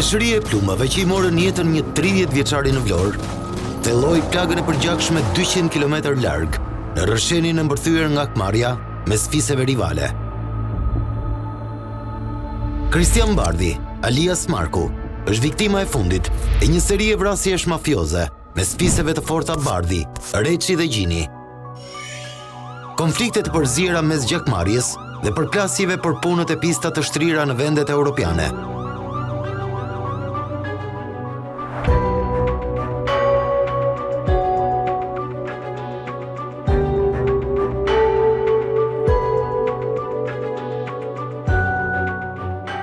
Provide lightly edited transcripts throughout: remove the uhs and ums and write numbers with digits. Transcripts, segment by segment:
Meshëria e plumave që I morën jetën një 30 vjeçari në Vlorë, thelloi plagën e përgjakshme 200 km larg, në rrëshenin e mbërthyer nga Akmarja mes fiseve rivale. Kristian Bardhi, alias Marku, është viktima e fundit e një seri e vrasjesh mafioze mes fiseve të forta Bardhi, Reçi dhe Gjini. Konfliktet e përziera mes gjakmarrjes dhe përplasjeve për punët e pista të shtrira në vendet europiane.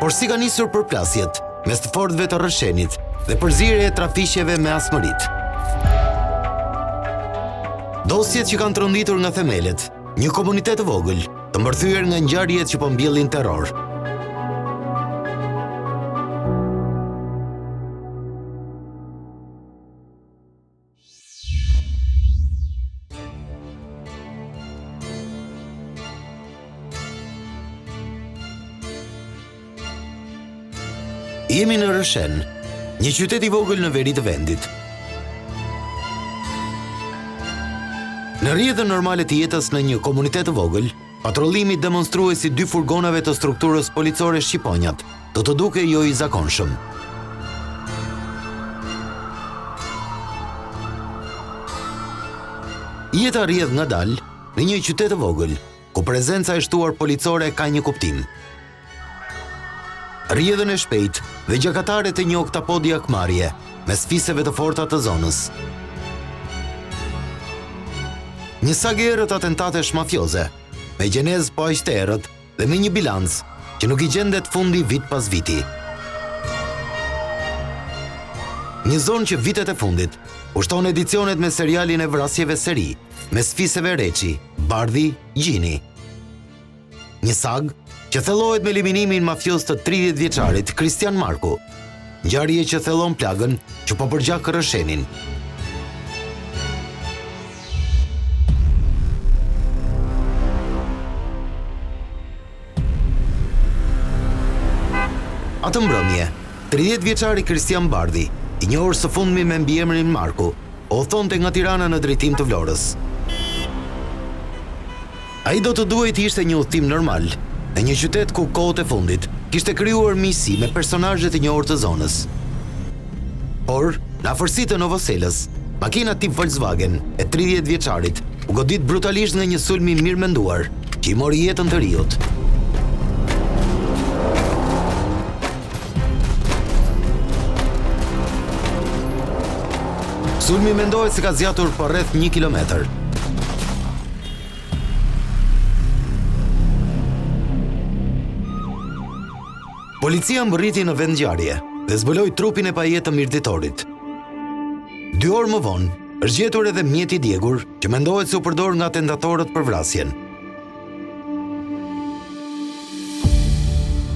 Por si ka nisur përplasjet mes të fortëve të rrëshenit dhe përzierje e trafiqeve me asmërit. Dosjet që kanë tronditur nga themelet, një komunitet të vogël, të mbërthyer nga ngjarjet që po mbjellin terror. Jemi në Rrëshen, një qytet I vogël në veri të vendit. Në rrjedhën normale të jetës në një komunitet të vogël, patrollimi demonstruesi 2 furgonave të strukturës policore shqiponjat, do të duke jo I zakonshëm. Jeta rrjedh ngadalë në një qytet të vogël, ku prezenca e shtuar policore ka një kuptim. Rrjedhën e shpejt dhe gjakatare të një oktapodi Akmarje, mes fiseve të forta të zonës. Një sagë errët atentatesh mafioze, me gjenezë po aq të errët dhe me një bilanc që nuk I gjendet fundi vit pas viti. Një zonë që vitet e fundit ushton edicionet me serialin e vrasjeve seri, mes fiseve Reçi, Bardhi, Gjini. Një sagë që thellohet me eliminimin mafios të 30 vjeçarit Kristian Marku, ngjarje që thellon plagën që po përgjak Rrëshenin. Atë mbrëmje, 30 vjeçari Kristian Bardhi, I njohur së fundmi me mbiemrin Marku, o thonte nga Tirana në drejtim të Vlorës. Ai do të duhej të ishte një udhtim normal, në një qytet ku kohët e fundit kishte krijuar miqësi me personazhe të njohur të zonës. Por, në afërsitë të Novoselës, makina tip Volkswagen e 30 vjeçarit u godit brutalisht nga një sulm I mirëmenduar që I mori jetën të riut. Sulmi mendohet se ka zgjatur për rreth 1 kilometër. Policia mbërriti në vend ngjarje dhe zbuloi trupin e pajet të mirëditorit. 2 orë më vonë, është gjetur edhe mjeti I djegur që mendohet se u përdor nga atentatorët për vrasjen.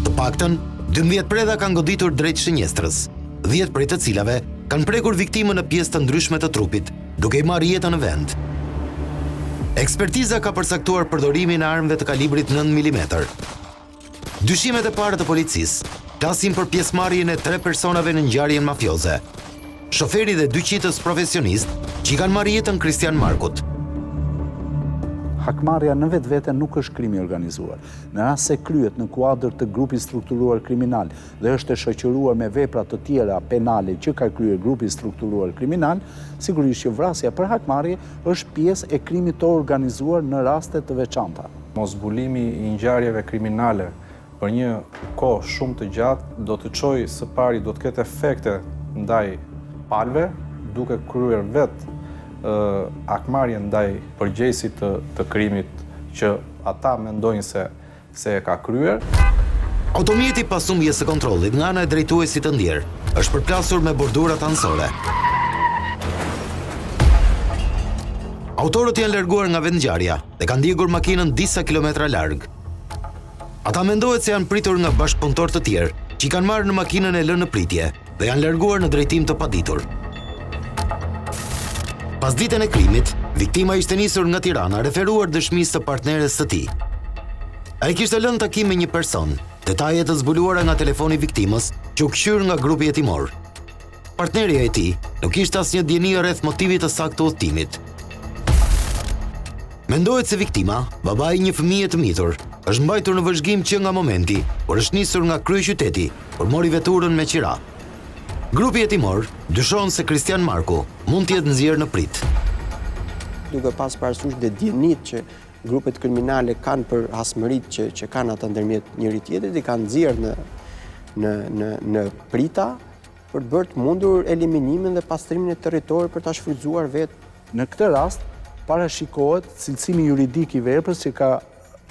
Të paktën, 12 preda kanë goditur drejt shënjestrës, 10 prej të cilave kanë prekur viktimën në pjesë të ndryshme të trupit, duke I marrë jetën në vend. Ekspertiza ka përcaktuar përdorimin e armëve të kalibrit 9 mm. Dyshimet e para të policisë flasin për pjesëmarrjen e 3 personave në ngjarjen mafioze. Shoferi dhe 2 qitës profesionist që I kanë marrë jetën Kristian Markut. Akmarja në vetvete nuk është krimi organizuar. Në rast se kryhet në kuadër të grupit strukturuar kriminal dhe është e shoqëruar me vepra të tjera penale që ka kryer grupi strukturuar kriminal, sigurisht që vrasja për hakmarrje është pjesë e krimit të organizuar në raste të veçanta. Moszbulimi I ngjarjeve kriminale për një kohë shumë të gjatë do të çojë së pari do të ketë efekte ndaj palëve, duke kryer vetë akmarrje ndaj përgjegjësit të krimit që ata mendojnë se e ka kryer. Automjeti pas humbjes së kontrollit nga ana e drejtuesit të ndjer është përplasur me bordurat anësore. Autorët janë larguar nga vendngjarja dhe kanë ndjekur makinën disa kilometra larg. Ata mendohet se janë pritur nga bashkëpunëtor të tjerë që I kanë marrë në makinën e lënë në pritje dhe janë larguar në drejtim të paditur. Pas ditën e krimit, viktima ishte nisur nga Tirana referuar dëshmisë të partneres së tij. Ai kishte lënë takim me një person detajet të zbuluara nga telefoni viktimës që u kqyr nga grupi hetimor. Partnerja e tij nuk ishte asnjë dieni rreth motivit të saktë të udhëtimit. Mendohet se viktima, babai i një fëmije të mitur, është mbajtur në vëzhgim që nga momenti kur është nisur nga kryeqyteti por mori veturën me qira. Grupi hetimor dyshon se Kristian Marku mund të jetë nxjerrë në prit. Duke pas parasysh dhe dienit që grupet kriminale kanë për hasmëritë që kanë ata ndërmjet njëri tjetrit, i kanë nxjerrë në prita për të bërë të mundur eliminimin dhe pastrimin e territorit për ta shfrytzuar vetë. Në këtë rast, parashikohet cilësimi juridik i veprës që ka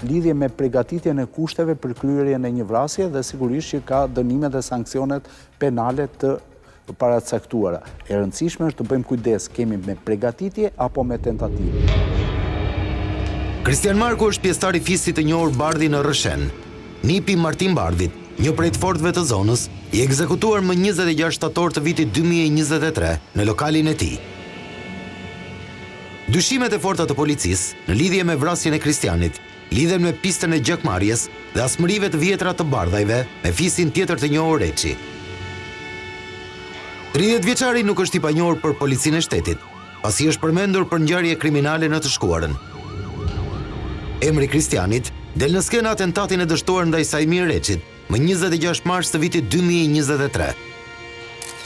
lidhje me përgatitjen e kushteve për kryerjen e një vrasje dhe sigurisht që ka dënime dhe sanksionet penale të paracaktuara. E rëndësishme është të bëjmë kujdes, kemi me përgatitje apo me tentativë. Kristian Marku është pjesëtar i fisit të njohur Bardhi në Rëshen. Nipi Martin Bardhit, një prej të fortëve të zonës, i ekzekutuar më 26 shtator të vitit 2023 në lokalin e tij. Dyshimet e forta të policisë në lidhje me vrasjen e Kristianit lidhen me pistën e gjakmarrjes dhe asmërive të vjetra të Bardhajve me fisin tjetër të njohur Reçi. 30 vjeçari nuk është i panjohur për policinë e shtetit, pasi është përmendur për ngjarje kriminale në të shkuarën. Emri Kristianit del në skenë atentatin e dështuar ndaj Sajmir Reçit më 26 mars të vitit 2023.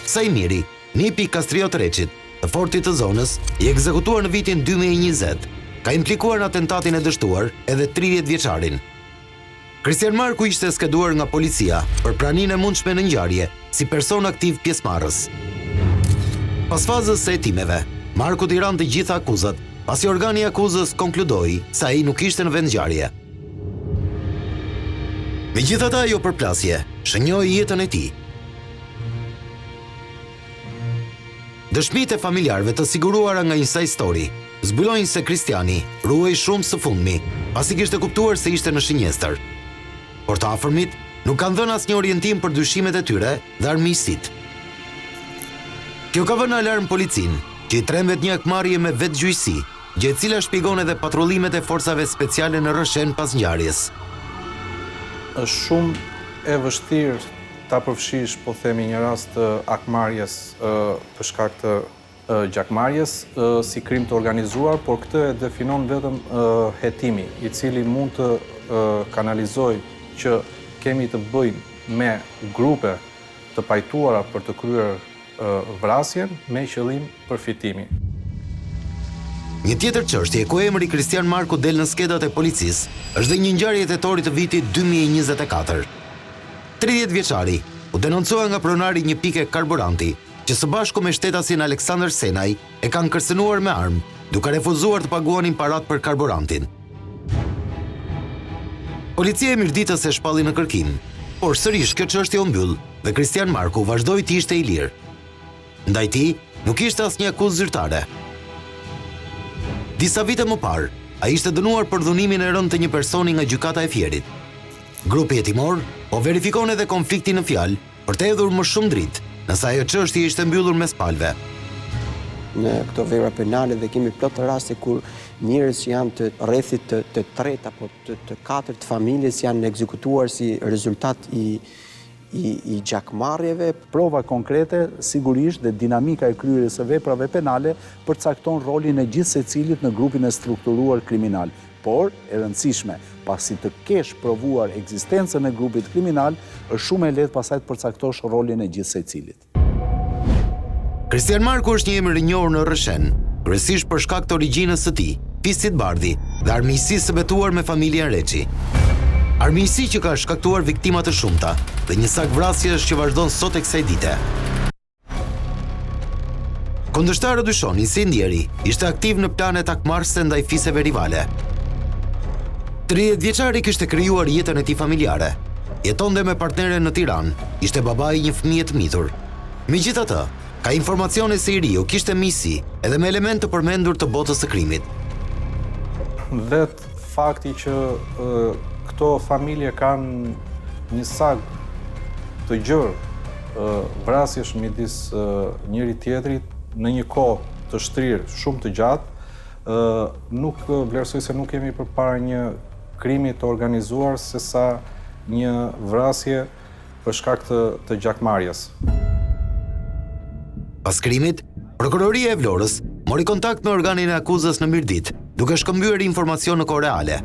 Sajmiri, nipi i Kastriot Reçit, të fortit të zonës, i ekzekutuar në vitin 2020, ka implikuar në atentatin e dështuar edhe 30 vjeçarin. Kristian Marku ishte skeduar nga policia për praninë e mundshme në ngjarje si person aktiv pjesëmarrës. Pas fazës së hetimeve, Marku i ran të gjitha akuzat, pasi organi i akuzës konkludoi se ai nuk ishte në vend ngjarje. Megjithatë, ajo përplasje shënjoi jetën e tij. Dëshmitë e familjarëve të siguruara nga Inside Story zbulojnë se Kristiani ruhej shumë së fundmi, pasi kishte kuptuar se ishte në shënjestër. Por të afërmit nuk kanë dhënë asnjë orientim për dyshimet e tyre dhe armiqësitë. Kjo ka vënë alarm policinë, që i trembet një akmarrje me vetgjyqësi, gjë e cila shpjegon edhe patrullimet e forcave speciale në Rëshen pas ngjarjes. Është shumë e vështirë ta përfshish, po themi, një rast të akmarrjes për shkak të gjakmarrjes si krim të organizuar, por këtë e definon vetëm hetimi, i cili mund të kanalizojë që kemi të bëjmë me grupe të pajtuara për të kryer vrasjen me qëllim përfitimi. Një tjetër çështje ku emri Kristian Marku del në skedat e policisë është dhe një ngjarje tetore të vitit 2024. 30 vjeçari u denoncua nga pronari një pike karburanti që së bashku me shtetasin Aleksandr Senaj e kanë kërcënuar me armë, duke refuzuar të paguanin parat për karburantin. Policia e mirditës e shpalli në kërkim, por sërish kjo çështje u mbyll dhe Kristian Marku vazhdoi të ishte i lirë. Ndaj tij nuk ishte asnjë akuzë zyrtare. Disa vite më parë, ai ishte dënuar për dhunimin e rënd të një personi nga gjykata e Fierit. Grupi hetimor po verifikon edhe konfliktin në fjalë për të hedhur më shumë dritë, nëse ajo çështje ishte mbyllur mes palëve. Në këto vepra penale dhe kemi plot raste kur njerëz që janë të rrethit të tretë apo të katërt familjes janë ekzekutuar si rezultat i gjakmarrjeve. Prova konkrete, sigurisht dhe dinamika e kryerjes së veprave penale përcakton rolin e gjithë secilit në grupin e strukturuar kriminal. Por, e rëndësishme, pasi të kesh provuar ekzistencën e grupit kriminal, është shumë e lehtë pastaj të përcaktosh rolin e gjithë secilit. Kristian Marku është një emër i njohur në Rëshen, kryesisht për shkak të origjinës së tij, fisit Bardhi dhe armiqësisë së betuar me familjen Reçi. Armiqësi që ka shkaktuar viktima të shumta dhe një sak vrasjesh që vazhdon sot e kësaj dite. Kundërshtarët dyshonin se ndjeri ishte aktiv në planet akmarrëse ndaj fiseve rivale. 30 vjeçari kishte krijuar jetën e tij familjare. Jetonte me partneren në Tiranë, ishte babai i një fëmije të mitur. Megjithatë, ka informacione se i riu kishte miqësi edhe me element të përmendur të botës së krimit. Vetë fakti që këto familje kanë një sag të gjerë vrasjesh midis njëri tjetrit në një kohë të shtrirë shumë të gjatë, nuk vlerësoj se nuk kemi përpara një krimi të organizuar, sesa një vrasje për shkak të gjakmarrjes. Pas krimit, Prokuroria e Vlorës mori kontakt me organin e akuzës në Mirdit, duke shkëmbyer informacion në kohë reale.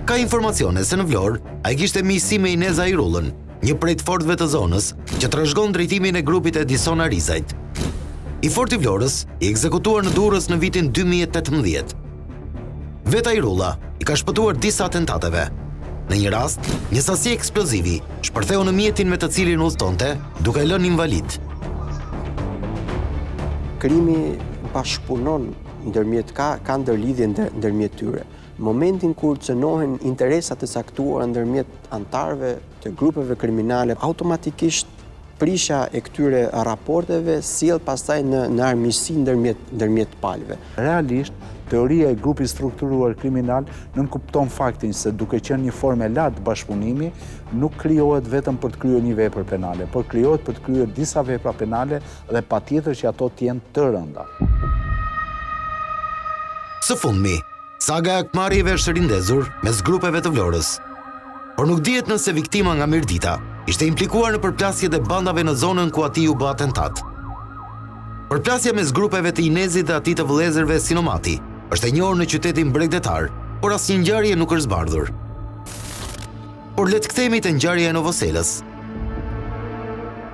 Ka informacione se në Vlorë ai kishte miqësi me Ineza Irullën, një prej të fortëve të zonës, që trashëgon drejtimin e grupit Edison Arizajt. I forti Vlorës i ekzekutuar në Durrës në vitin 2018. Veta Irulla i ka shpëtuar disa atentateve. Në një rast, një sasi eksplozivi shpërtheu në mjetin me të cilin udhëtonte, duke lënë invalid. Krimi bashkëpunon ndërmjet ka ndërlidhje ndërmjet tyre. Momentin kur cënohen interesat e caktuara ndërmjet antarëve të grupeve kriminale, automatikisht prisha e këtyre raporteve sjell pastaj në armiqësi ndërmjet palëve. Realisht, teoria e grupit strukturuar kriminal nënkupton faktin se duke qenë një formë e lartë bashkëpunimi, nuk krijohet vetëm për të kryer një vepër penale, por krijohet për të kryer disa vepra penale dhe patjetër që ato të jenë të rënda. Së fundmi, saga e akmarrjeve është rindezur mes grupeve të Vlorës. Por nuk dihet nëse viktima nga Mirdita ishte implikuar në përplasjet e bandave në zonën ku atij u bë atentat. Përplasja mes grupeve të Inezit dhe atij të vëllezërve Sinomati është e njohur në qytetin bregdetar, por asnjë ngjarje nuk është zbardhur. Por le të kthehemi te ngjarja e Novoselës.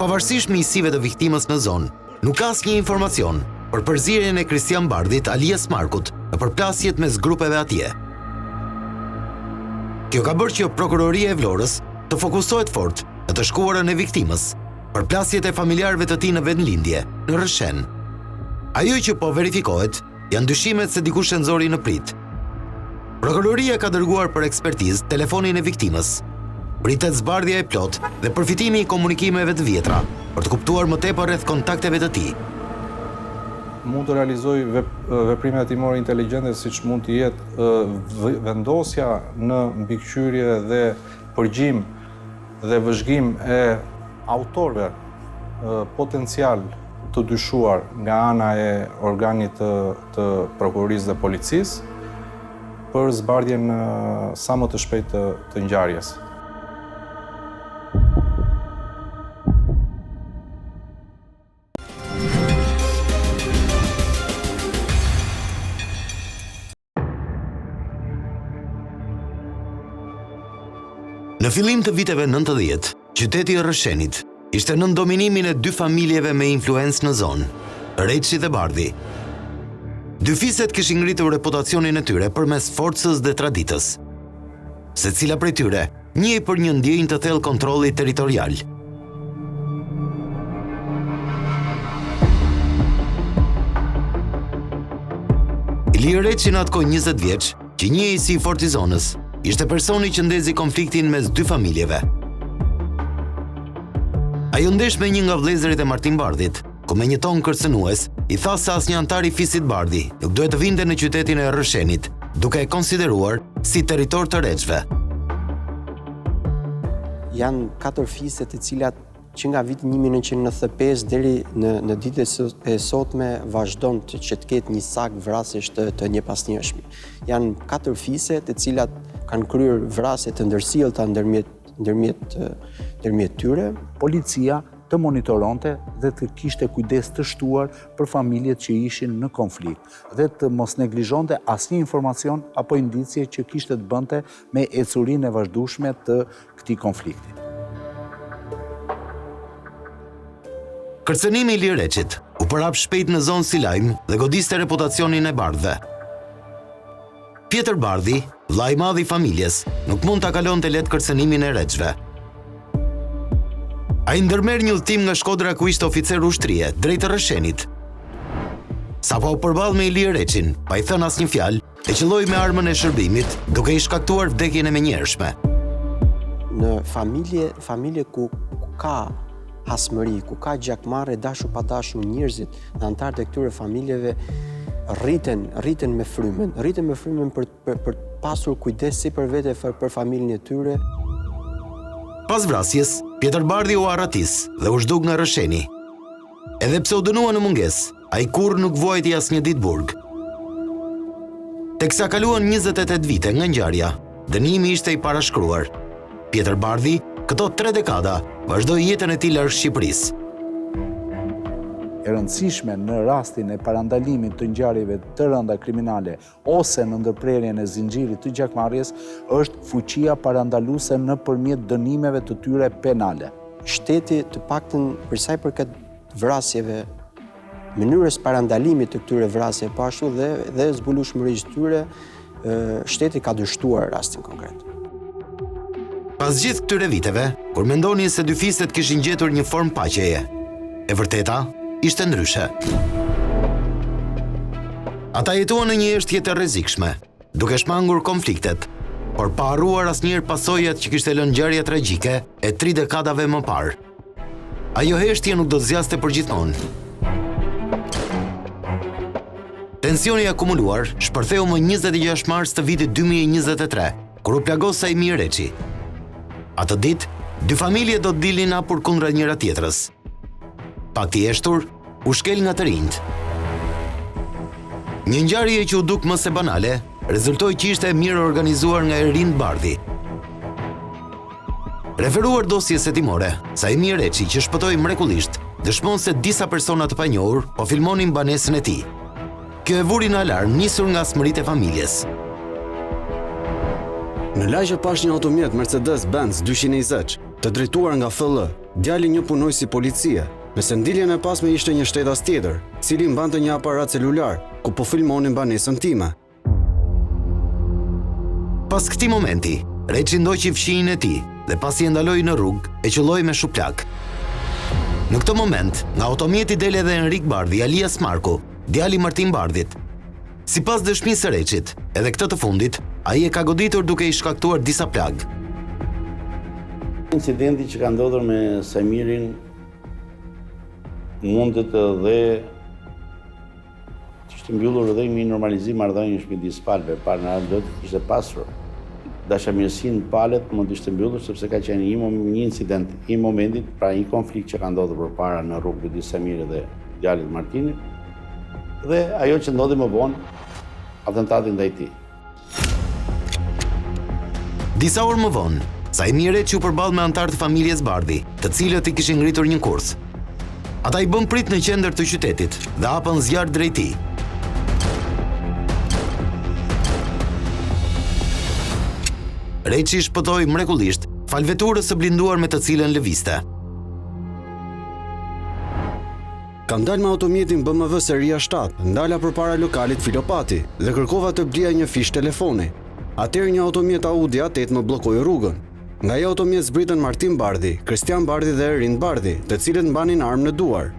Pavarësisht miqësive të viktimës në zonë, nuk ka asnjë informacion për përzierjen e Kristian Bardhit alias Markut në përplasjet mes grupeve atje. Kjo ka bërë që Prokuroria e Vlorës të fokusohet fort në të shkuarën e viktimës, përplasjet e familjarëve të tij në vendlindje, në Rrshen. Ajo që po verifikohet janë dyshimet se dikush e nxori në prit. Prokuroria ka dërguar për ekspertizë telefonin e viktimës. Pritet zbardhja e plot dhe përfitimi i komunikimeve të vjetra për të kuptuar më tepër rreth kontakteve të tij. Mund të realizoj veprime hetimore inteligjente, siç mund të jetë vendosja në mbikëqyrje dhe përgjim dhe vëzhgim e autorëve potencial të dyshuar nga ana e organit të prokurorisë dhe policisë për zbardhjen sa më të shpejtë të ngjarjes. Në fillim të viteve 90, qyteti i Rrshenit ishte nën dominimin e dy familjeve me influencë në zonë, Reçi dhe Bardhi. Dy fiset kishin ngritur reputacionin e tyre përmes forcës dhe traditës. Secila prej tyre njihej për një ndjenjë të thellë kontrolli territorial. Ilir Reçi në atë kohë 20 vjeç, që njihej si i forti zonës, ishte personi që ndezi konfliktin mes dy familjeve. Ajo ndesh me një nga vëllezërit e Martin Bardhit, ku me një ton kërcënues i tha se asnjë antar i fisit Bardhi nuk duhet të vinte në qytetin e Rrshenit, duke e konsideruar si territor të reçve. Janë 4 fise të cilat që nga viti 1995 deri në ditët e sotme vazhdon që të ketë një sag vrasjesh të njepasnjëshme. Janë 4 fise të cilat kanë kryer vrasje të ndërsjellta ndërmjet tyre. Policia të monitoronte dhe të kishte kujdes të shtuar për familjet që ishin në konflikt dhe të mos neglizhonte asnjë informacion apo indicie që kishte të bënte me ecurinë e vazhdueshme të këtij konflikti. Kërcënimi i Ilir Reçit u përhap shpejt në zonë si lajm dhe godiste reputacionin e Bardhëve. Pjetër Bardhi, vllai i madh i familjes, nuk mund ta kalonte lehtë kërcënimin e reçve. Ai ndërmerr një udhtim nga Shkodra ku ishte oficer ushtrie drejt Rrshenit. Sapo u përball me Ilir Reçin, pa i thënë asnjë fjalë, e qelloi me armën e shërbimit, duke i shkaktuar vdekjen e menjëhershme. Në familje ku ka hasmëri, ku ka gjakmarrje dashur pa dashur njerëzit, antarët e këtyre familjeve rriten me frymen për pasur kujdes si për vete për familjen e tyre. Pas vrasjes, Pjetër Bardhi u arratis dhe u zhduk nga Rrsheni. Edhe pse u dënua në mungesë, ai kurrë nuk vuajti asnjë ditë burg. Teksa kaluan 28 vite nga ngjarja, dënimi ishte i parashkruar. Pjetër Bardhi, këto 3 dekada, vazhdoi jetën e tij larg Shqipërisë. E rëndësishme në rastin e parandalimit të ngjarjeve të rënda kriminale ose në ndërprerjen e zinxhirit të gjakmarrjes është fuqia parandaluese nëpërmjet dënimeve të tyre penale. Shteti të paktën për sa i përket vrasjeve, mënyrës parandalimit të këtyre vrasjeve, po ashtu dhe zbulueshmërisë tyre, shteti ka dështuar rastin konkret. Pas gjithë këtyre viteve, kur mendoni se dy fistet kishin gjetur një formë paqeje, e vërteta ishte ndryshe. Ata jetuan në një shtje të rrezikshme, duke shmangur konfliktet, por pa harruar asnjëherë pasojat që kishte lënë ngjarja tragjike e 3 dekadave më parë. Ajo heshtje nuk do të zgjaste përgjithmonë. Tensioni i akumuluar shpërtheu më 26 mars të vitit 2023, kur u plagos Saimi Reçi. Atë ditë, dy familje do të dilnin hapur kundra njëra tjetrës. Pakti i eshtur u shkel nga të rinjt. Një ngjarje që u duk më se banale, rezultoi që ishte mirë organizuar nga Erind Bardhi. Referuar dosjes hetimore, Saimi Reçi, që shpëtoi mrekullisht, dëshmon se disa persona të panjohur po filmonin banesën e tij. Kjo e vuri në alarm nisur nga smëritë e familjes. Në lagje pash një automjet Mercedes-Benz 220, të drejtuar nga FL, djali një punojës si policie. Me se ndiljen e pasme ishte një shtetas tjetër, cili mbante një aparat celular, ku po filmonin banesën time. Pas këtij momenti, Reçi ndoqi fshinjin e tij dhe pasi e ndaloi në rrugë, e qelloi me shuplak. Në këtë moment, nga automjeti del edhe Enrik Bardhi, alias Marku, djali Martin Bardhit. Sipas dëshmisë së Reçit, edhe këtë të fundit, ai e ka goditur duke i shkaktuar disa plag. Incidenti që ka ndodhur me Saimirin mundet dhe të ishte mbyllur edhe një normalizim marrëdhënies midis palëve, para në do të ishte pasur. Dashamirësinë palët mund të ishte mbyllur sepse ka qenë një incident i momentit, pra një konflikt që ka ndodhur përpara në rrugë midis Samirit dhe djalit Martinit. Dhe ajo që ndodhi më vonë, atentati ndaj tij. Disa orë më vonë, Saimi Reçi u përball me anëtar të familjes Bardhi, të cilët i kishin ngritur një kurs. Ata i bën prit në qendër të qytetit dhe hapën zjarr drejt tij. Reçi shpëtoi mrekullisht fal veturës së blinduar me të cilën lëvizte. Kam dalë me automjetin BMW seria 7, ndala përpara lokalit Filopati dhe kërkova të blija një fish telefoni. Atëherë një automjet Audi A8 më bllokoi rrugën. Nga ai automjet zbritën Martin Bardhi, Kristian Bardhi dhe Erind Bardhi, të cilët mbanin armë në duar.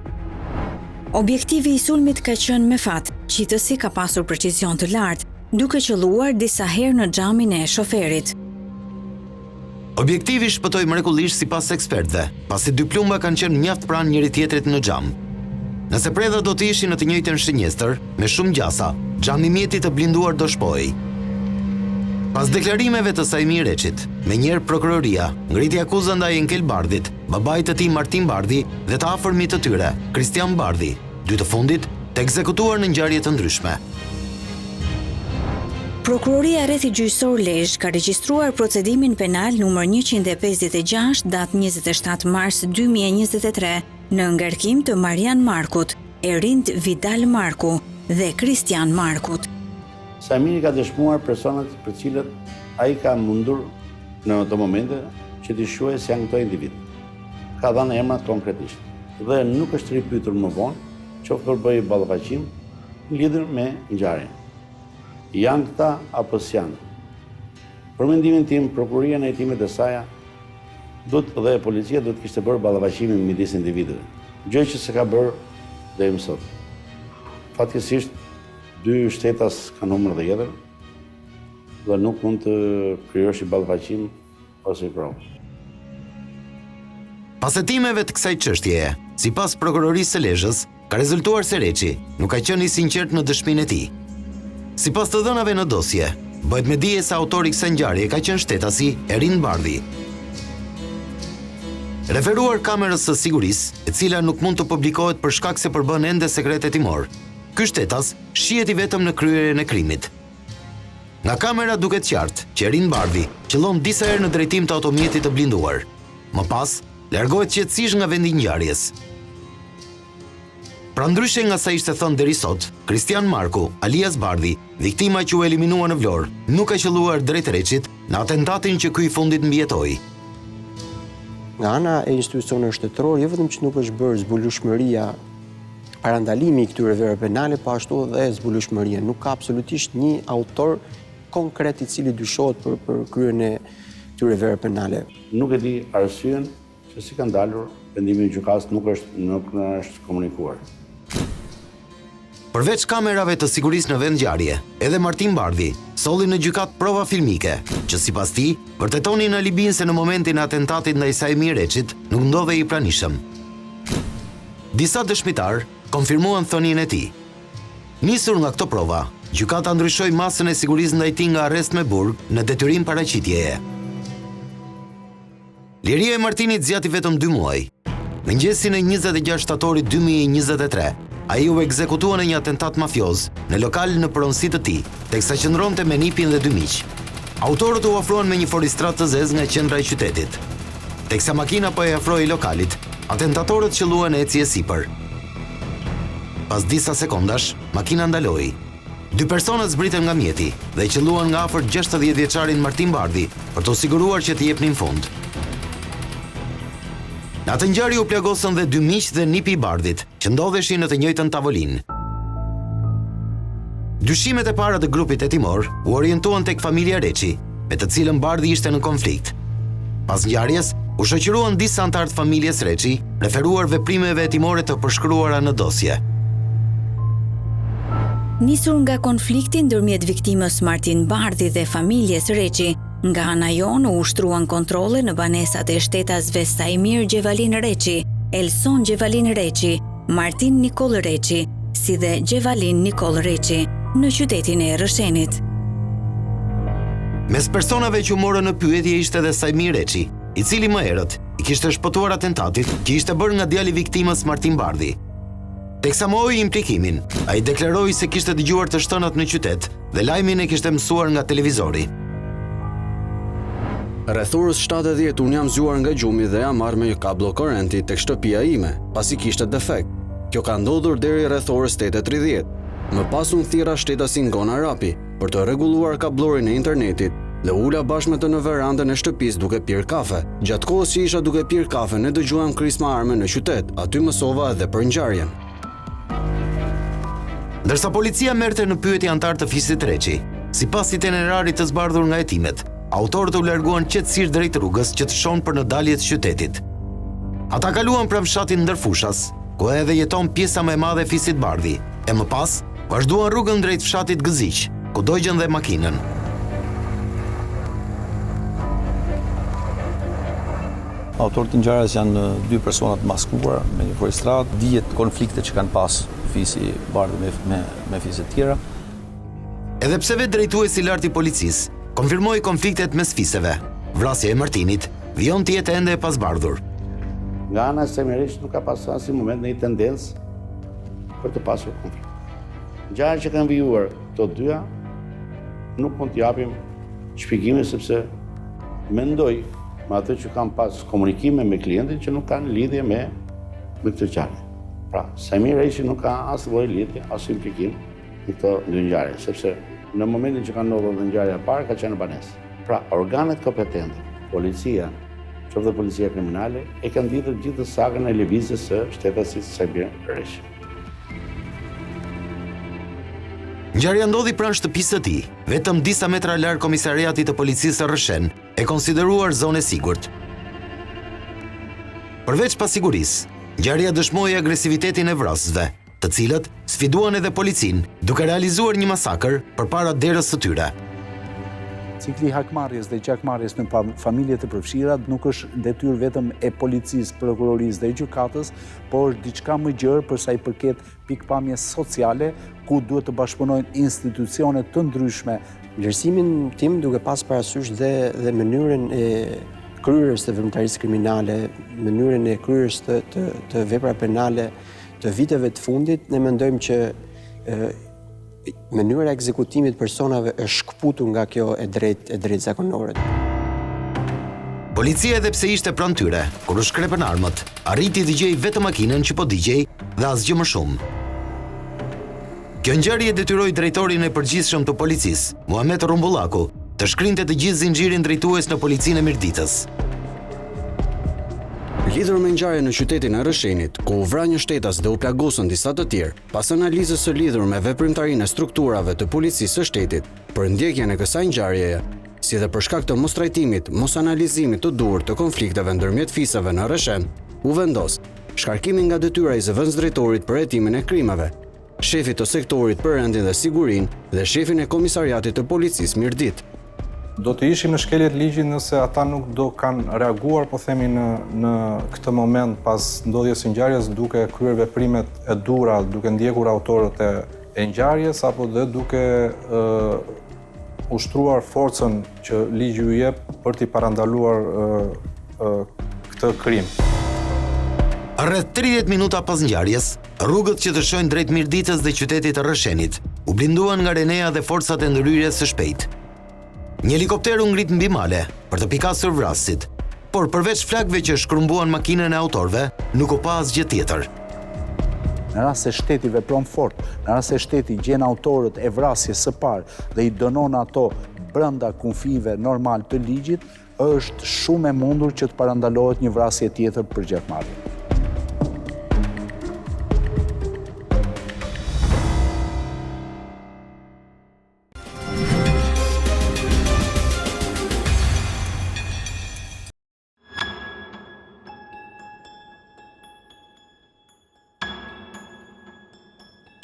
Objektivi i sulmit ka qenë me fat, qitësi ka pasur precizion të lartë, duke qelluar disa herë në xhamin e shoferit. Objektivi shpëtoi mrekullisht sipas ekspertëve, pasi dy plumba kanë qenë mjaft pranë njëri tjetrit në xham. Nëse predha do të ishin në të njëjtën shënjestër, me shumë gjasa, xhami i mjetit të blinduar do shpohej. Pas deklarimeve të Saimi Reçit, menjëherë prokuroria ngriti akuzën ndaj Enkel Bardhit, babait të tij Martin Bardhi dhe të afërmit të tyre, Kristian Bardhi, dy të fundit të ekzekutuar në ngjarje të ndryshme. Prokuroria Rrethi Gjyqësor Lezhë ka regjistruar procedimin penal numër 156 datë 27 mars 2023 në ngarkim të Marian Markut, Erind Vidal Marku dhe Kristian Markut. Saimiri ka dëshmuar personat për cilët ai ka mundur në ato momente që t'i shuhej se janë këto individ. Ka dhënë emrat konkretisht dhe nuk është ripyetur më vonë, qoftë për bëj ballafaqim lidhur me ngjarjen. Janë këta apo s'janë? Për mendimin tim, prokuroria në hetimet e saj dhe policia do të kishte bërë ballafaqimin midis individëve, gjë që s'e ka bërë deri më sot. Fatkeqësisht, dy shtetas kanë numër dhe jetër dhe nuk mund të krijosh ballafaqim ose provë. Pas hetimeve të kësaj çështjeje, sipas prokurorisë së Lezhës, ka rezultuar se Reçi nuk ka qenë i sinqert në dëshminë e tij. Sipas të dhënave në dosje, bëhet me dije se autori i kësaj ngjarje ka qenë shtetasi Erind Bardhi. Referuar kamerës së sigurisë, e cila nuk mund të publikohet për shkak se përbën ende sekret hetimor, ky shtetas shihet i vetëm në kryerjen e krimit. Nga kamera duket qartë që Erin Bardhi qëllon disa herë në drejtim të automjetit të blinduar. Më pas, largohet qetësisht nga vendi i ngjarjes. Pra ndryshe nga sa ishte thënë deri sot, Kristian Marku, alias Bardhi, viktima që u eliminua në Vlorë, nuk ka qelluar drejt Reçit në atentatin që ky i fundit mbijetoi. Nga ana e institucioneve shtetërore, jo vetëm që nuk është bërë zbulueshmëria parandalimi i këtyre verave penale, po ashtu edhe zbulueshmëria. Nuk ka absolutisht një autor konkret i cili dyshohet për kryen e këtyre verave penale. Nuk e di arsyen se si ka ndalur vendimi i gjykatës nuk është komunikuar. Përveç kamerave të sigurisë në vend ngjarje, edhe Martin Bardhi solli në gjykat prova filmike, që sipas tij vërtetonin alibin se në momentin e atentatit ndaj Saimi Reçit nuk ndodhej i pranishëm. Disa dëshmitar konfirmuan thënien e tij. Nisur nga këto prova, gjykata ndryshoi masën e sigurisë ndaj tij nga arrest me burg në detyrim paraqitjeje. Liria e Martinit zgjati vetëm 2 muaj. Në mëngjesin e 26 shtatorit 2023, ai u ekzekutua në një atentat mafioz në lokal në pronësi të tij, teksa qëndronte me nipin dhe 2 miq. Autorët u ofruan me një foristrat të zezë nga qendra e qytetit. Teksa makina po e afroi lokalit, atentatorët qelluan ecje sipër. Pas disa sekondash, makina ndaloi. 2 personat zbritën nga mjeti dhe qelluan nga afër 60 vjeçarin Martin Bardhi për të siguruar që t'i jepnin fund. Në atë ngjarje u plagosën dhe 2 miq dhe nipi i Bardhit, që ndodheshin në të njëjtën tavolinë. Dyshimet e para të grupit hetimor u orientuan tek familja Reçi, me të cilën Bardhi ishte në konflikt. Pas ngjarjes, u shoqëruan disa antar të familjes Reçi, referuar veprimeve hetimore të përshkruara në dosje. Nisur nga konflikti ndërmjet viktimës Martin Bardhi dhe familjes Reçi, nga ana jonë u ushtruan kontrolle në banesat e shtetasve Saimir Gjevalin Reçi, Elson Gjevalin Reçi, Martin Nikol Reçi, si dhe Gjevalin Nikol Reçi, në qytetin e Rrëshenit. Mes personave që u morën në pyetje ishte edhe Saimi Reçi, i cili më herët i kishte shpëtuar atentatit që ishte bërë nga djali i viktimës Martin Bardhi. Teksa mohoi implikimin, ai deklaroi se kishte dëgjuar të shtënat në qytet dhe lajmin e kishte mësuar nga televizori. Rreth orës 7:10 unë jam zgjuar nga gjumi dhe jam marrë me kablo korrenti tek shtëpia ime, pasi kishte defekt. Kjo ka ndodhur deri rreth orës 8:30. Më pas unë thirra shtetasin Gon Arapi për të rregulluar kablorin e internetit dhe ula bashkë me të në verandën e shtëpisë duke pirë kafe. Gjatë kohës që isha duke pirë kafe, ne dëgjuam krisma arme në qytet, aty mësova edhe për ngjarjen. Ndërsa policia merrte në pyetje antar të fisit Reçi, sipas itinerarit të zbardhur nga hetimet, autorët u larguan qetësisht drejt rrugës që të shon për në daljet e qytetit. Ata kaluan pranë fshatit Ndërfushas, ku edhe jeton pjesa më e madhe e fisit Bardhi, e më pas vazhduan rrugën drejt fshatit Gëziq, ku dojgjën dhe makinën. Autorët e ngjarjes janë 2 persona të maskuar me një foristrat, dihet konflikte që kanë pas fisi Bardhi me fise të tjera. Edhe pse vetë drejtuesi i lartë i policisë konfirmoi konfliktet mes fiseve, vrasja e Martinit vijon të jetë ende e pasbardhur. Nga ana e Saimi Reçit nuk ka pasur asnjë moment në një tendencë për të pasur konflikt. Ngjarjet që kanë vijuar këto dyja nuk mund t'i japim shpjegimin sepse mendoj me atë që kam pas komunikime me klientin që nuk kanë lidhje me këtë ngjarje. Pra, Saimi Reçi nuk ka asnjë lloj lidhje, as implikim në këto 2 ngjarje, sepse në momentin që ka ndodhur ngjarja e parë ka qenë në banesë. Pra, organet kompetente, policia, qoftë policia kriminale, e kanë ditur gjithë sagën e lëvizjes së shtetasit Saimi Reçi. Ngjarja ndodhi pranë shtëpisë së tij, vetëm disa metra larg komisariatit të policisë së Rrëshen, e konsideruar zonë e sigurt. Përveç pasigurisë, ngjarja dëshmoi agresivitetin e vrasësve, të cilët sfiduan edhe policinë duke realizuar një masakër përpara derës së tyre. Cikli i hakmarrjes dhe gjakmarrjes në familje të përfshira nuk është detyrë vetëm e policisë, prokurorisë dhe gjykatës, por është diçka më gjerë për sa i përket pikpamjes sociale, ku duhet të bashkëpunojnë institucione të ndryshme. Vlerësimin tim duke pas parasysh dhe mënyrën e kryerjes të veprimtarisë kriminale, mënyrën e kryerjes të vepra penale të viteve të fundit, ne mendojmë që mënyra e ekzekutimit personave është shkputur nga kjo e drejtë zakonore. Policia, edhe pse ishte pranë tyre, kur u shkrepën armët, arriti dëgjej vetëm makinën që po digjej dhe asgjë më shumë. Kjo ngjarje detyroi drejtorin e përgjithshëm të policisë, Muhamet Rumbullaku, të shkrinte të gjithë zinxhirin drejtues në policinë e Mirditës. Lidhur me ngjarjen në qytetin e Rrëshenit, ku u vra një shtetas dhe u plagosën disa të tjerë, pas analizës së lidhur me veprimtarinë e strukturave të policisë së shtetit për ndjekjen e kësaj ngjarjeje, si dhe për shkak të mostrajtimit, mos analizimit të duhur të konflikteve ndërmjet fisave në Rrëshen, u vendos shkarkimin nga detyra i zëvendësdrejtorit për hetimin e krimeve, shefit të sektorit për rendin dhe sigurinë dhe shefin e komisariatit të policisë Mirdit. Do të ishim në shkeljet ligjit nëse ata nuk do kanë reaguar, po themi, në këtë moment pas ndodhjes së ngjarjes, duke kryer veprimet e duhura, duke ndjekur autorët e ngjarjes apo dhe duke ushtruar forcën që ligji u jep për t'i parandaluar këtë krim. Rreth 30 minuta pas ngjarjes, rrugët që të shojnë drejt Mirditës dhe qytetit të Rrëshenit u blinduan nga Renea dhe forcat e ndërhyrjes së shpejtë. Një helikopter u ngrit mbi male për të pikasur vrasit, por përveç flakëve që shkrumbuan makinën e autorëve, nuk u pa asgjë tjetër. Në rast se shteti vepron fort, në rast se shteti gjen autorët e vrasjes së parë dhe i dënon ato brenda kufive normal të ligjit, është shumë e mundur që të parandalohet një vrasje tjetër për gjakmarrje.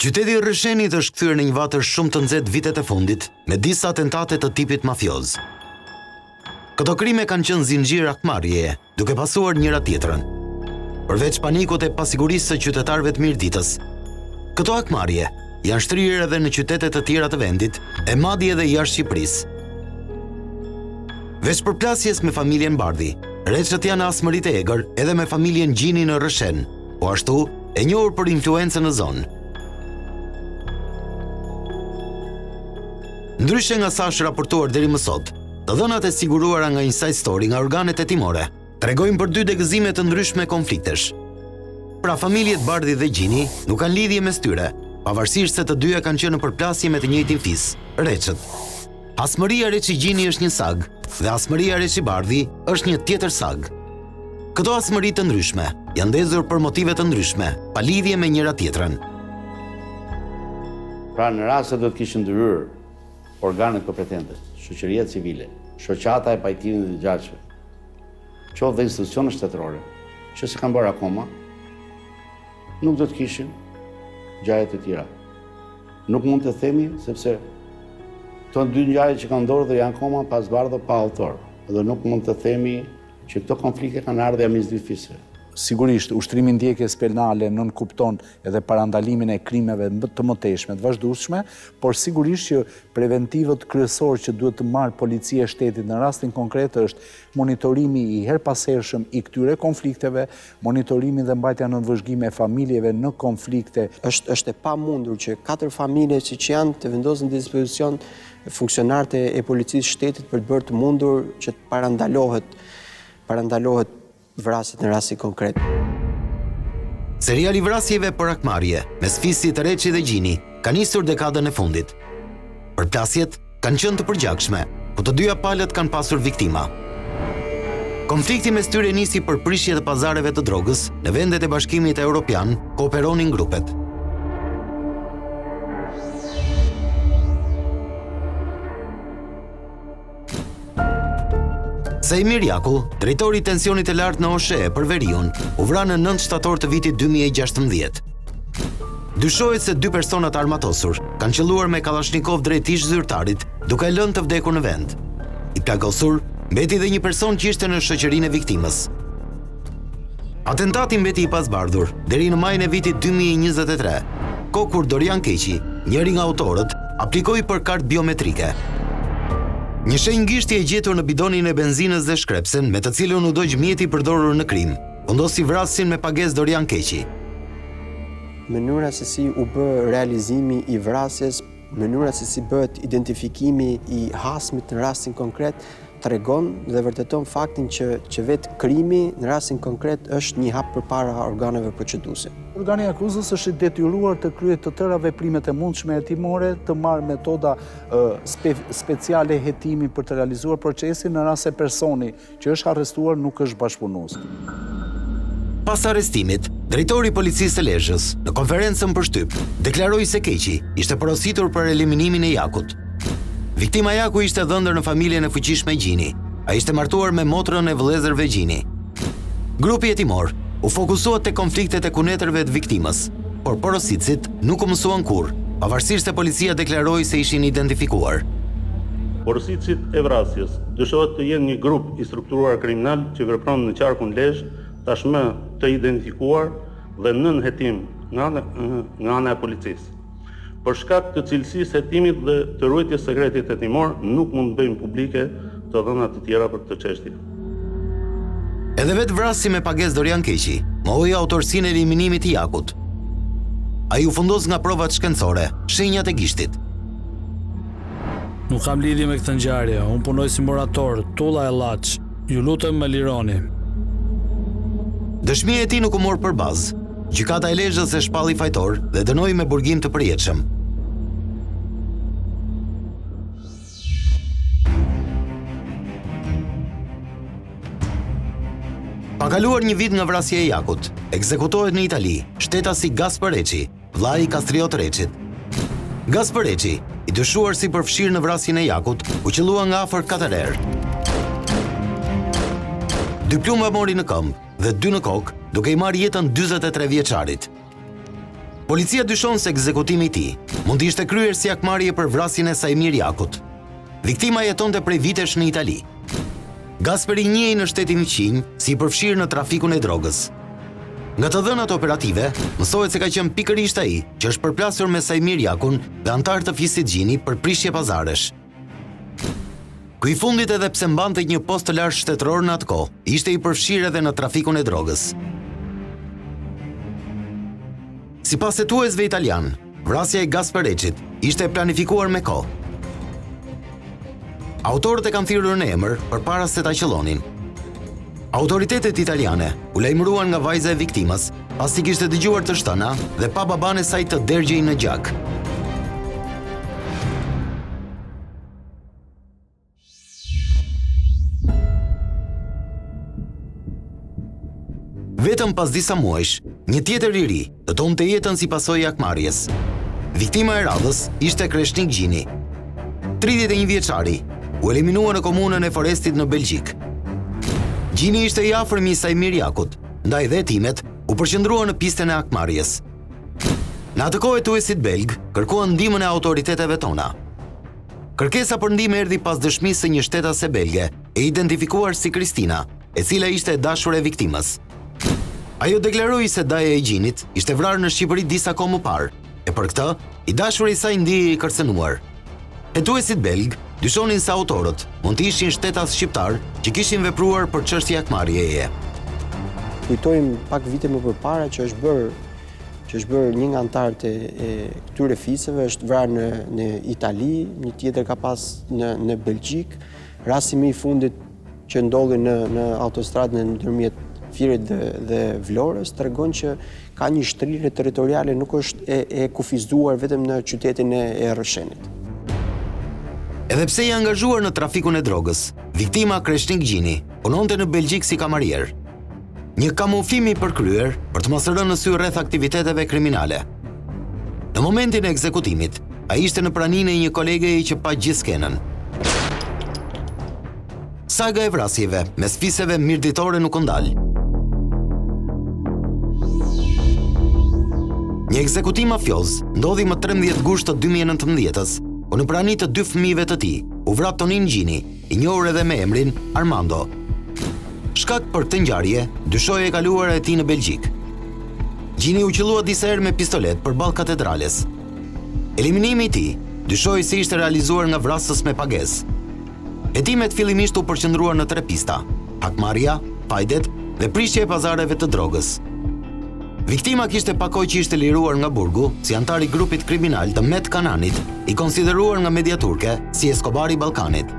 Qyteti i Rrëshenit është kthyer në një vatër shumë të nxehtë vitet e fundit, me disa atentate të tipit mafioz. Këto krime kanë qenë zinxhir akmarrjeje, duke pasuar njëra tjetrën. Përveç panikut e pasigurisë së qytetarëve të Mirditës, këto akmarrje janë shtrirë edhe në qytete të tjera të vendit, e madje edhe jashtë Shqipërisë. Veç përplasjes me familjen Bardhi, reçët janë asmërit e egër edhe me familjen Gjini në Rrëshen, po ashtu e njohur për influencën në zonë. Ndryshe nga sa është raportuar deri më sot, të dhënat e siguruara nga Inside Story nga organet hetimore tregojnë për 2 degëzime të ndryshme konfliktesh. Pra familjet Bardhi dhe Gjini nuk kanë lidhje mes tyre, pavarësisht se të dyja kanë qenë në përplasje me të njëjtin fis, reçët. Asmëria Reçi Gjini është një sag dhe Asmëria Reçi Bardhi është një tjetër sag. Këto asmëri të ndryshme janë ndezur për motive të ndryshme, pa lidhje me njëra tjetrën. Pra në rast se do të kishin ndryrë organet kompetente, shoqëria civile, shoqata e pajtimit të gjashme, qoftë dhe institucionet shtetërore, që se kanë bërë akoma, nuk do të kishin ngjarje të tjera. Nuk mund të themi sepse këto 2 ngjarje që kanë ndodhur janë akoma pas bardhë pa autor, dhe nuk mund të themi që këto konflikte kanë ardhur mes 2 fisëve. Sigurisht, ushtrimi ndjekjes penale nënkupton edhe parandalimin e krimeve të mëtejshme, të vazhdueshme, por sigurisht që preventivët kryesor që duhet të marrë policia e shtetit në rastin konkret është monitorimi i herpashershëm i këtyre konflikteve, monitorimi dhe mbajtja në vëzhgime e familjeve në konflikte. Është e pamundur që 4 familje që janë të vendosën në dispozicion funksionarët e policisë shtetit për të bërë të mundur që të parandalohet vrasjet në rasti konkret. Seriali vrasjeve për akmarrje mes fisit Reçi dhe Gjini ka nisur dekadën e fundit. Përplasjet kanë qenë të përgjakshme, ku të dyja palët kanë pasur viktima. Konflikti mes tyre nisi për prishje të pazareve të drogës në vendet e Bashkimit Evropian, ku operonin grupet. Sejmir Jaku, drejtori i tensionit të lartë në Oshe për Veriun, u vra në 9 shtator të vitit 2016. Dyshohet se 2 personat armatosur kanë qelluar me Kalashnikov drejt ish zyrtarit, duke lënë të vdekur në vend. I plagosur mbeti dhe një person që ishte në shoqërinë e viktimës. Atentati mbeti i pasbardhur deri në majin e vitit 2023, kohë kur Dorian Keqi, njëri nga autorët, aplikoi për kartë biometrike. Një shenjë gishti e gjetur në bidonin e benzinës dhe shkrepsen, me të cilën u dogj mjeti përdorur në krim, vendosi vrasin me pagesë Dorian Keqi. Mënyra se si u bë realizimi i vrasjes mënyra se si bëhet identifikimi i hasmit në rastin konkret tregon dhe vërteton faktin që vetë krimi në rastin konkret është një hap përpara organeve proceduese. Organi akuzës është i detyruar të kryejë të tëra veprimet e mundshme hetimore, të marrë metoda speciale hetimi për të realizuar procesin në rast se personi që është arrestuar nuk është bashkëpunues. Pas arrestimit, drejtori i policisë së Lezhës, në konferencën për shtyp, deklaroi se keqi ishte porositur për eliminimin e Jakut. Viktima Jaku ishte dhëndër në familjen e fuqishme Gjini. Ai ishte martuar me motrën e vëllezërve Gjini. Grupi hetimor u fokusuat te konfliktet e kunetërve të viktimës, por porositësit nuk u mësuan kurrë, pavarësisht se policia deklaroi se ishin identifikuar. Porositësit e vrasjes dyshohet të jenë një grup i strukturuar kriminal që vepron në qarkun Lezhë, tashmë të identifikuar dhe nën hetim nga ana e policisë. Për shkak të cilësisë hetimit dhe të ruajtjes sekretit hetimor, nuk mund të bëjmë publike të dhëna të tjera për këtë çështje. Edhe vetë vrasi me pagesë Dorian Keqi mohoi autorsinë e eliminimit të Jakut. Ai u fundos nga provat shkencore, shenjat e gishtit. Nuk kam lidhje me këtë ngjarje, unë punoj si murator, Tulla e Llaç. Ju lutem më lironi. Dëshmia e tij nuk u mor për bazë. Gjykata e Lezhës e shpalli fajtor dhe dënoi me burgim të përjetshëm. Pa kaluar një vit nga vrasja e Jakut, ekzekutohet në Itali shtetasi Gaspar Reçi, vllai i Kastriot Reçit. Gaspar Reçi, i dyshuar si përfshirë në vrasjen e Jakut, u qellua nga afër 4 herë. 2 plumba mori në këmbë dhe 2 në kokë, duke i marrë jetën 43 vjeçarit. Policia dyshon se ekzekutimi i tij mund të ishte kryer si akmarrje për vrasjen e Sajmir Jakut. Viktima jetonte prej vitesh në Itali. Gasperi njihej në shtetin Qinj si i përfshirë në trafikun e drogës. Nga të dhënat operative, mësohet se ka qenë pikërisht ai që është përplasur me Sajmir Jakun dhe antar të fisit Gjini për prishje pazaresh. Ku i fundit edhe pse mbante një post të lartë shtetëror në atë kohë, ishte i përfshirë edhe në trafikun e drogës. Sipas hetuesve italian, vrasja e Gaspar Reçit ishte planifikuar me kohë. Autorët e kanë thirrur në emër përpara se ta qellonin. Autoritetet italiane u lajmëruan nga vajza e viktimës, pasi kishte dëgjuar të shtëna dhe pa baban e saj të dergjej në gjak. Vetëm pas disa muajsh, një tjetër i ri dëtonte jetën si pasojë e akmarrjes. Viktima e radhës ishte Kreshnik Gjini. 31 vjeçari u eliminua në komunën e Forestit në Belgjik. Gjini ishte i afërm i Sajmir Jakut, ndaj dhe hetimet u përqendruan në pistën e akmarrjes. Në atë kohë hetuesit belg kërkuan ndihmën e autoriteteve tona. Kërkesa për ndihmë erdhi pas dëshmisë së një shtetase belge e identifikuar si Kristina, e cila ishte e dashur e viktimës. Ajo deklaroi se daja e Gjinit ishte vrarë në Shqipëri disa kohë më parë, e për këtë i dashuri i saj ndihej i kërcënuar. Hetuesit belg dyshonin se autorët mund të ishin shtetas shqiptar që kishin vepruar për çështje akmarrjeje. Kujtojmë pak vite më përpara që është bërë një nga antarët e këtyre fisëve, është vrarë në Itali, një tjetër ka pas në Belgjik. Rasti më i fundit që ndodhi në autostradën ndërmjet Firit dhe Vlorës tregon që ka një shtrirje territoriale, nuk është e kufizuar vetëm në qytetin e Rrëshenit. Edhe pse i angazhuar në trafikun e drogës, viktima Kreshnik Gjini punonte në Belgjik si kamarier. Një kamuflim i përkryer për të mos rënë në sy rreth aktiviteteve kriminale. Në momentin e ekzekutimit, ai ishte në praninë e një kolegeje që pa gjithë skenën. Saga e vrasjeve mes fisëve mirditore nuk u ndal. Një ekzekutim mafioz ndodhi më 13 gusht të 2019-s, ku në prani të 2 fëmijëve të tij u vra Tonin Gjini, i njohur edhe me emrin Armando. Shkak për këtë ngjarje dyshohej e kaluara e tij në Belgjik. Gjini u qellua disa herë me pistolet përballë katedrales. Eliminimi i tij dyshohej se ishte realizuar nga vrasës me pagesë. Hetimet fillimisht u përqendruan në 3 pista: akmarrja, pajdet dhe prishja e pazareve të drogës. Viktima kishte pakoj që ishte liruar nga burgu si antar i grupit kriminal të Met Kananit, i konsideruar nga media turke si Escobari i Ballkanit.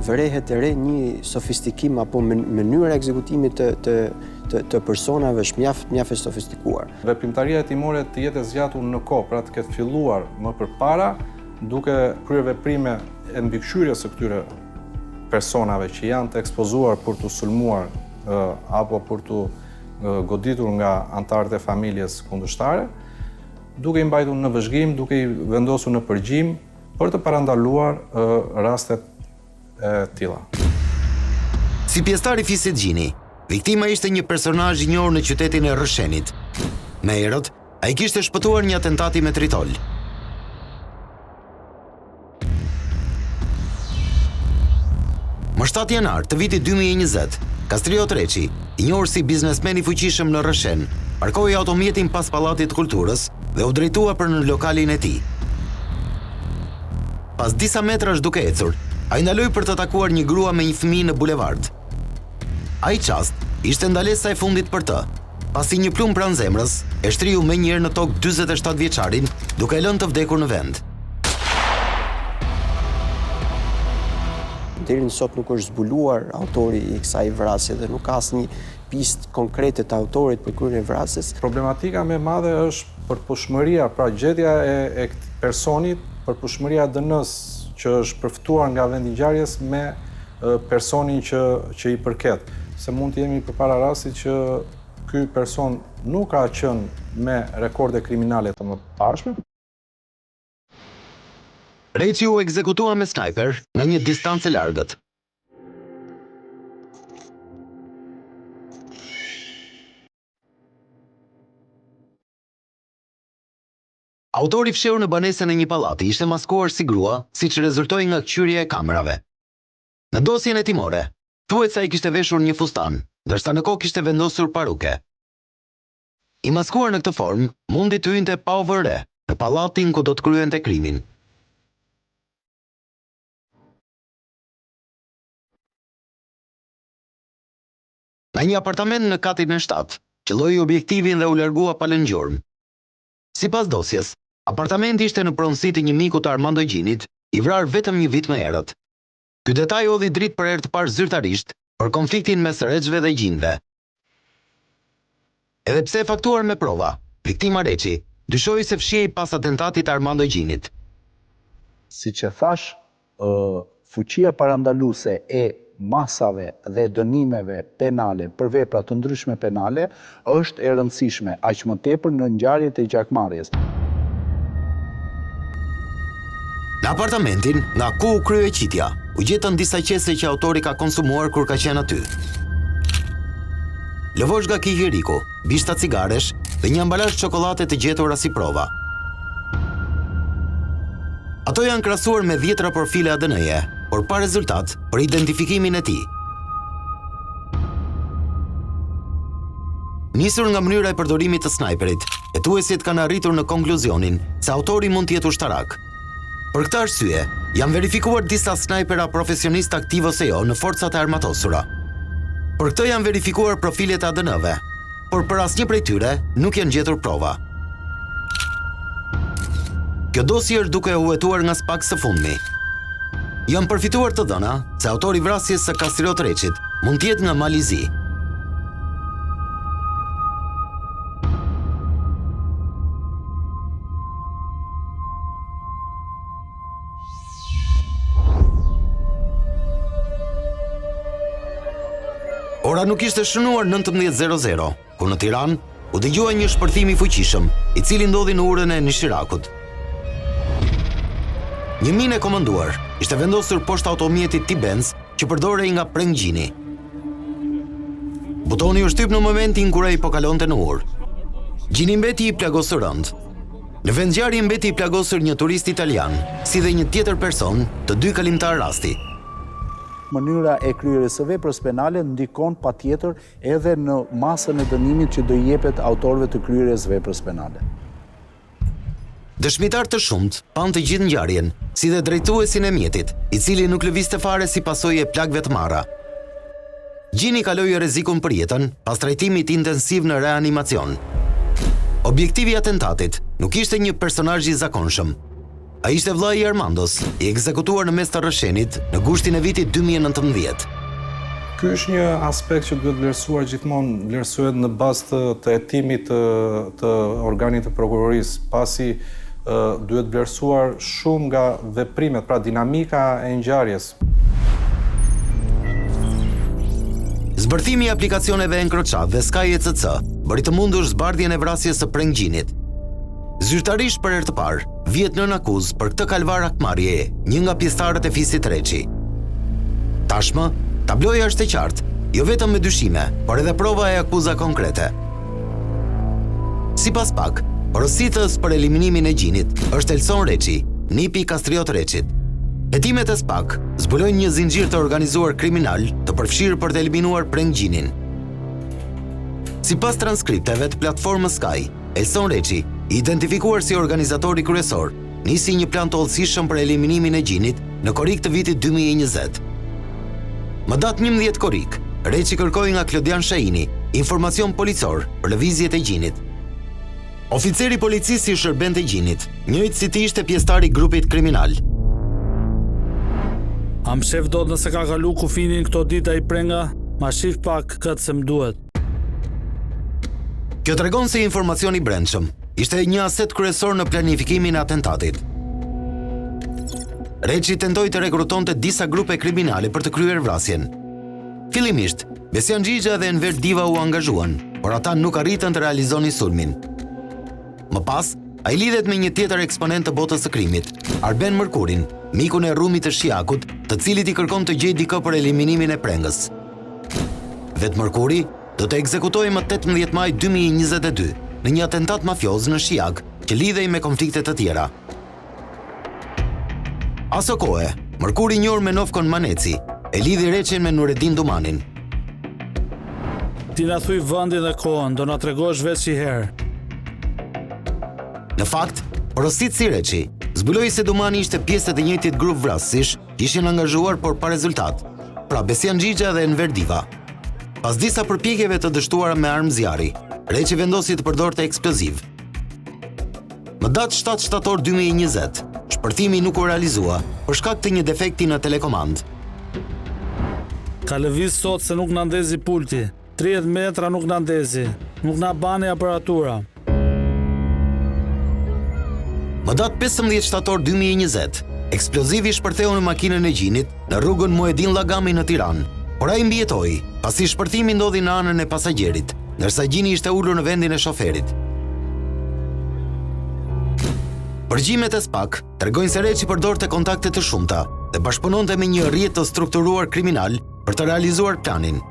Vërehet e re një sofistikim apo mënyra e ekzekutimit të personave është mjaft e sofistikuar. Veprimtaria hetimore të jetë e zgjatur në kohë, pra të ketë filluar më përpara, duke kryer veprime e mbikëqyrjes së këtyre personave që janë të ekspozuar për të sulmuar apo për të goditur nga antarët e familjes kundërshtare, duke i mbajtur në vëzhgim, duke i vendosur në përgjim për të parandaluar rastet e tilla. Si pjesëtar i fisit Gjini, viktima ishte një personazh i njohur në qytetin e Rrëshenit. Me herët, ai kishte shpëtuar një atentati me tritol. Më 7 janar të vitit 2020, Kastriot Reçi, i njohur si biznesmen i fuqishëm në Rrëshen, parkoi automjetin pas Pallatit të Kulturës dhe u drejtua për në lokalin e tij. Pas disa metrash duke ecur, ai ndaloi për të takuar një grua me një fëmijë në bulevard. Ai çast ishte ndalesa e fundit për të, pasi një plumb pranë zemrës e shtriu menjëherë në tokë 47 vjeçarin, duke e lënë të vdekur në vend. Deri në sot nuk është zbuluar autori i kësaj vrasje dhe nuk ka asnjë pistë konkrete të autorit për kryen e vrasjes. Problematika më e madhe është përputhshmëria, pra gjetja e këtij personit, përputhshmëria e DN-s që është përftuar nga vendi i ngjarjes me personin që i përket. Se mund të jemi përpara rastit që ky person nuk ka qenë me rekorde kriminale të mëparshme. Reçi u ekzekutua me sniper nga një distancë e largët. Autori fshehur në banesën e një pallati ishte maskuar si grua, siç rezultoi nga kqyrja e kamerave. Në dosjen hetimore, thuhet se ai kishte veshur një fustan, ndërsa në kokë kishte vendosur paruke. I maskuar në këtë formë, mundi të hynte pa u vënë re në pallatin ku do të kryente krimin. Nga një apartament në katin e 7, qelloi objektivin dhe u largua pa lënë gjurmë. Sipas dosjes, apartamenti ishte në pronësi të një miku të Armando Gjinit, i vrarë vetëm një vit më herët. Ky detaj hodhi dritë për herë të parë zyrtarisht për konfliktin mes Reçve dhe Gjinëve. Edhe pse e faktuar me prova, viktima Reçi dyshoi se fshihej pas atentatit të Armando Gjinit. Siç e thash, fuqia parandaluese e masave dhe dënimeve penale për vepra të ndryshme penale është e rëndësishme, aq më tepër në ngjarjet e gjakmarrjes. Në apartamentin, nga ku u krye qitja, u gjetën disa qese që autori ka konsumuar kur ka qenë aty. Lëvozhga kikiriku, bishta cigaresh dhe një ambalazh çokollate të gjetura si prova. Ato janë krahasuar me 10 profile ADN-je, por pa rezultat për identifikimin e tij. Nisur nga mënyra e përdorimit të snajperit, hetuesit kanë arritur në konkluzionin se autori mund të jetë ushtarak. Për këtë arsye, janë verifikuar disa snajpera profesionist aktiv ose jo në forcat e armatosura. Për këtë janë verifikuar profilet e ADN-ve, por për asnjë prej tyre nuk janë gjetur prova. Kjo dosje është duke u hetuar nga SPAK së fundmi. Janë përfituar të dhëna se autori i vrasjes së Kastriot Reçit mund të jetë nga Malizi. Ora nuk ishte shënuar 19:00, kur në Tiranë u dëgjua një shpërthim i fuqishëm, i cili ndodhi në urën e Nishirakut. Një minë e komanduar ishte vendosur poshtë automjetit T-Benz që përdorej nga Preng Gjini. Butoni u shtyp në momentin kur ai po kalonte në urë. Gjini mbeti i plagosur rënd. Në vendngjarje mbeti i plagosur një turist italian, si dhe një tjetër person, të dy kalimtar rasti. Mënyra e kryerjes së veprës penale ndikon patjetër edhe në masën e dënimit që do i jepet autorëve të kryerjes veprës penale. Dëshmitar të shumt panë të gjithë ngjarjen, si dhe drejtuesin e mjetit, i cili nuk lëvizte fare si pasojë e plagëve të marra. Gjini kaloi rrezikun për jetën pas trajtimit intensiv në reanimacion. Objektivi i atentatit nuk ishte një personazh i zakonshëm. Ai ishte vllai i Armandos, i ekzekutuar në mes të rrëshenit në gushtin e vitit 2019. Ky është një aspekt që duhet vlerësuar gjithmonë, vlerësohet në bazë të hetimit të organit të prokurorisë, pasi duhet vlerësuar shumë nga veprimet, pra dinamika e ngjarjes. Zbërthimi i aplikacioneve Encrochat dhe Sky ECC bëri të mundur zbardhjen e vrasjes së Prenggjinit. Zyrtarisht për herë të parë, vihet nën akuzë për këtë kalvar akmarrjeje, një nga pjesëtarët e fisit Reçi. Tashmë, tabloja është e qartë, jo vetëm me dyshime, por edhe prova e akuza konkrete. Sipas PAK, porositës për eliminimin e Gjinit është Elson Reçi, nipi i Kastriot Reçit. Hetimet e SPAK zbulojnë një zinxhir të organizuar kriminal të përfshirë për të eliminuar Prenggjinin. Sipas transkripteve të platformës Sky, Elson Reçi, i identifikuar si organizatori kryesor, nisi një plan të hollësishëm për eliminimin e Gjinit në korrik të vitit 2020. Më datë 11 korrik, Reçi kërkoi nga Klodian Shaini informacion policor për lëvizjet e Gjinit. Oficeri policisë i shërbente Gjinit, njëjtë si ti ishte pjesëtar i grupit kriminal. Am shef dot nëse ka kalu kufinin këto dita i prenga, ma shif pak këtë se m'duhet. Kjo tregon se informacioni i brendshëm ishte një aset kryesor në planifikimin e atentatit. Reçi tentoi të rekrutonte disa grupe kriminale për të kryer vrasjen. Fillimisht, Besian Xhixha dhe Enver Diva u angazhuan, por ata nuk arritën të realizonin sulmin. Më pas, ai lidhet me një tjetër eksponent të botës së krimit, Arben Mërkurin, mikun e rrumit të Shiakut, të cilit i kërkon të gjejë dikë për eliminimin e Prengës. Vetë Mërkuri do të ekzekutohej më 18 maj 2022 në një atentat mafioz në Shiak që lidhej me konflikte të tjera. Aso kohë, Mërkuri njohur me Novkon Maneci e lidhi Reçin me Nureddin Dumanin. Ti na thuj vendin dhe kohën, do na tregosh veç një herë. Në fakt, porositë si Reçi zbuloi se Dumani ishte pjesë të njëjtit grup vrasësish që ishin angazhuar por pa rezultat, pra Besian Xhixha dhe Enver Diva. Pas disa përpjekjeve të dështuara me armë zjarri, Reçi vendosi të përdorte eksploziv. Më datë 7 shtator 2020, shpërthimi nuk u realizua për shkak të një defekti në telekomand. Ka lëviz sot se nuk na ndezi pulti, 30 metra nuk na ndezi, nuk na bani aparatura. Më datë 15 shtator 2020, eksplozivi shpërtheu në makinën e Gjinit në rrugën Muedin Llagami në Tiranë, por ai mbijetoi, pasi shpërthimi ndodhi në anën e pasagjerit, ndërsa Gjini ishte ulur në vendin e shoferit. Përgjimet e SPAK tregojnë se Reçi përdorte kontakte të shumta dhe bashkëpunonte me një rrjet të strukturuar kriminal për të realizuar planin.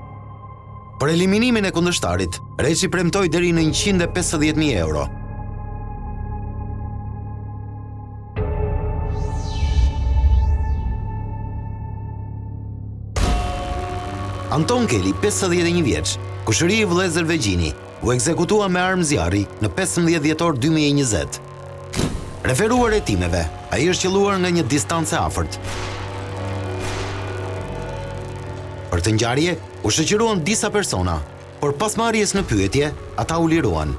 Për eliminimin e kundërshtarit, Reçi premtoi deri në 150.000 euro. Anton Keli, 51 vjeç, kushëri i vëllezërve Gjini, u ekzekutua me armë zjarri në 15 dhjetor 2020. Referuar hetimeve, ai është qelluar nga një distancë afërt. Për të ngjarje, u shoqëruan disa persona, por pas marrjes në pyetje, ata u liruan.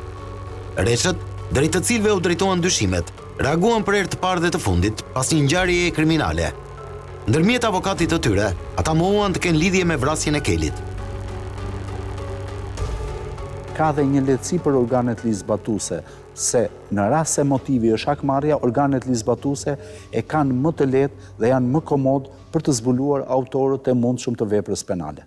Reçët, drejt të cilëve u drejtuan dyshimet, reaguan për herë të parë dhe të fundit pas një ngjarjeje kriminale. Ndërmjet avokatit të tyre, ata mohuan të kenë lidhje me vrasjen e Kelit. Ka dhe një lehtësi për organet ligjzbatuese, se në rast se motivi është akmarrja, organet ligjzbatuese e kanë më të lehtë dhe janë më komod për të zbuluar autorët e mundshëm të veprës penale.